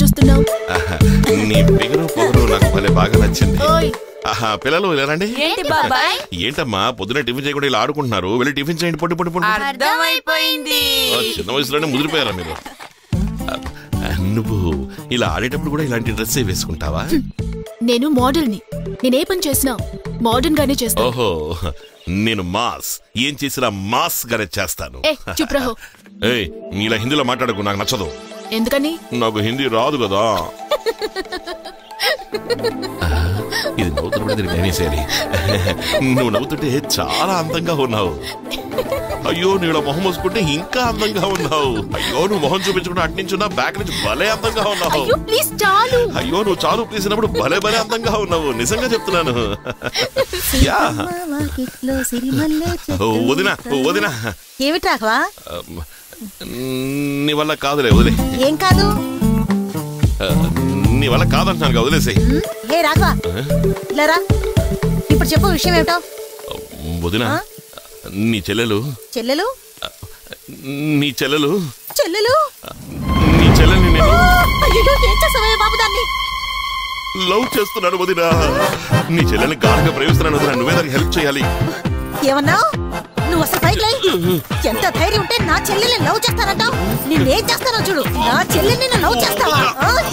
చూస్తున్నావు? నీ బిగరు పొగరు నాకు భలే బాగా నచ్చింది. పిల్లలు రండి. ఏంటమ్మా పొద్దున టిఫిన్ చేయకుండా ఇలా ఆడుకుంటున్నారు? వెళ్ళి టిఫిన్ చేయండి. పొట్టు పొట్టు పొట్టు. చిన్న వయసులోనే ముదిరిపోయారా మీరు? నువ్వు ఇలా ఆడేటప్పుడు కూడా ఇలాంటి డ్రెస్ వేసుకుంటావా? నేను మోడల్ని. నేనే పని చేసినా మోడర్న్ గానే చేస్తాను. ఓహో, నేను మాస్. ఏం చేసినా మాస్ గానే చేస్తాను. చుప్ రహో. ఇలా హిందీలో మాట్లాడకు, నాకు నచ్చదు. ఎందుకని? నాకు హిందీ రాదు కదా. ఇది నవ్వుతున్నప్పుడు నేనేసేయాలి. నువ్వు నవ్వుతుంటే చాలా అందంగా ఉన్నావు. అయ్యో, నువ్వు ఇలా మొహం మూసుకుంటే ఇంకా అందంగా ఉన్నావు. అయ్యో, నువ్వు మొహం చూపించుకుంటే అటు నుంచి ఉన్నా బ్యాక్ నుంచి భలే అందంగా ఉన్నావు. అయ్యో, నువ్వు చాలు ప్లీజ్ అన్నప్పుడు భలే భలే అందంగా ఉన్నావు. నిజంగా చెప్తున్నాను. వదినా వదినా. ఏమిటి రాఘవా? నీ వల్ల కాదులే, వదిలే. ఏం కాదు? నీ వల్ల కాదంటున్నాను, వదిలేసాయి. హే రాఘవా, ఇలా రా. ఇప్పుడు చెప్పు, విషయం ఏమిటో? వదినా, నీ చెల్లెలు చెల్లెలు నీ చెల్లెలు చెల్లెలు నీ చెల్లెల్ని నేను బాబు దాన్ని లవ్ చేస్తున్నాను వదినా. నీ చెల్లెల్ని గాఢంగా ప్రేమిస్తున్నాను వదినా. నువ్వే దానికి హెల్ప్ చేయాలి. ఏమన్నావు? నువ్వు అసలు పైకి ఎంత ధైర్యం ఉంటే నా చెల్లెల్ని లవ్ చేస్తానంటావు? నేనేం చేస్తానో చూడు. నా చెల్లెల్ని లవ్ చేస్తావా?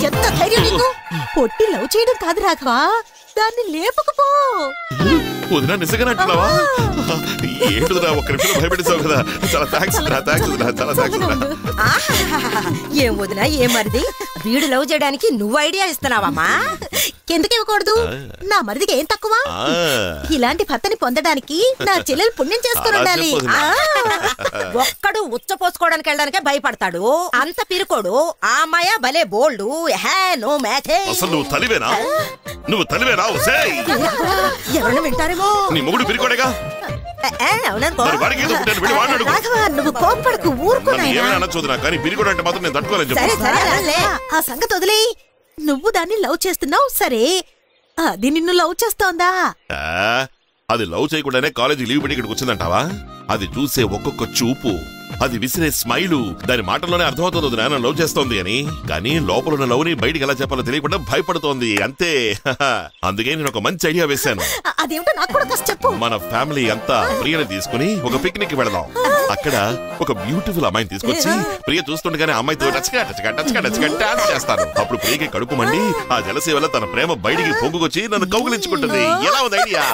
ఎంత ధైర్యం నీకు? పొట్టి లవ్ చేయడం కాదు రాఘవా, దాన్ని లేపకపో. వదినా, నిజంగా అంటున్నావా? ఏంటిదిరా, ఒక్క నిమిషంలో భయపెట్టేసావు కదా. చాలా థ్యాంక్స్ వదినా, థ్యాంక్స్ వదినా, చాలా థ్యాంక్స్ వదినా. ఏం వదినా, ఏం మరిది? వీడు లవ్ చేయడానికి నువ్వు ఐడియా ఇస్తున్నావమ్మా? ఎందుకు ఇవ్వకూడదు? నా మరిదికి ఏం తక్కువ? ఇలాంటి భర్తని పొందడానికి నా చెల్లెలు పుణ్యం చేసుకుని ఉండాలి. ఒక్కడు ఉచ్చపోసుకోవడానికి వెళ్ళడానికే భయపడతాడు, అంత పిరుకోడు. ఆ అమ్మాయ భలే బోల్డు. నో మ్యాథే. అసలు నువ్వు తలివేనా? నువ్వు తలివేనా? ఎవరైనా వింటారేమో. నీ మొగుడు పిరికోడేగా. నువ్వు కోప్పడకు, ఊరుకోనా. కానీ పిరికోడు అంటే మాత్రం నేను తట్టుకోలేను. ఆ సంగతి వదిలే. నువ్వు దాన్ని లవ్ చేస్తున్నావు సరే, అది నిన్ను లవ్ చేస్తోందా? అది లవ్ చేయకుండానే కాలేజీ లీవ్ పెట్టి ఇక్కడికి వచ్చిందంటావా? అది చూసే ఒక్కొక్క చూపు, అది విసిరే స్మైలు, దాని మాటల్లోనే అర్థమవుతుంది నన్ను లవ్ చేస్తోంది అని. కానీ లోపల ఉన్న లవ్ ని బయటికి ఎలా చెప్పాలో తెలియకుండా భయపడుతోంది అంతే. అందుకే నేను ఒక మంచి ఐడియా వేశాను. మన ఫ్యామిలీ అంతా ప్రియని తీసుకుని ఒక పిక్నిక్ వెళదాం. అక్కడ ఒక బ్యూటిఫుల్ అమ్మాయిని తీసుకొచ్చి ప్రియ చూస్తుండగానే అమ్మాయితో డాన్స్ చేస్తాను. అప్పుడు ప్రియకి కడుపు మండి ఆ జలసి వల్ల తన ప్రేమ బయటికి పొంగుకొచ్చి నన్ను కౌగిలించుకుంటుంది. ఎలా ఉంది ఐడియా?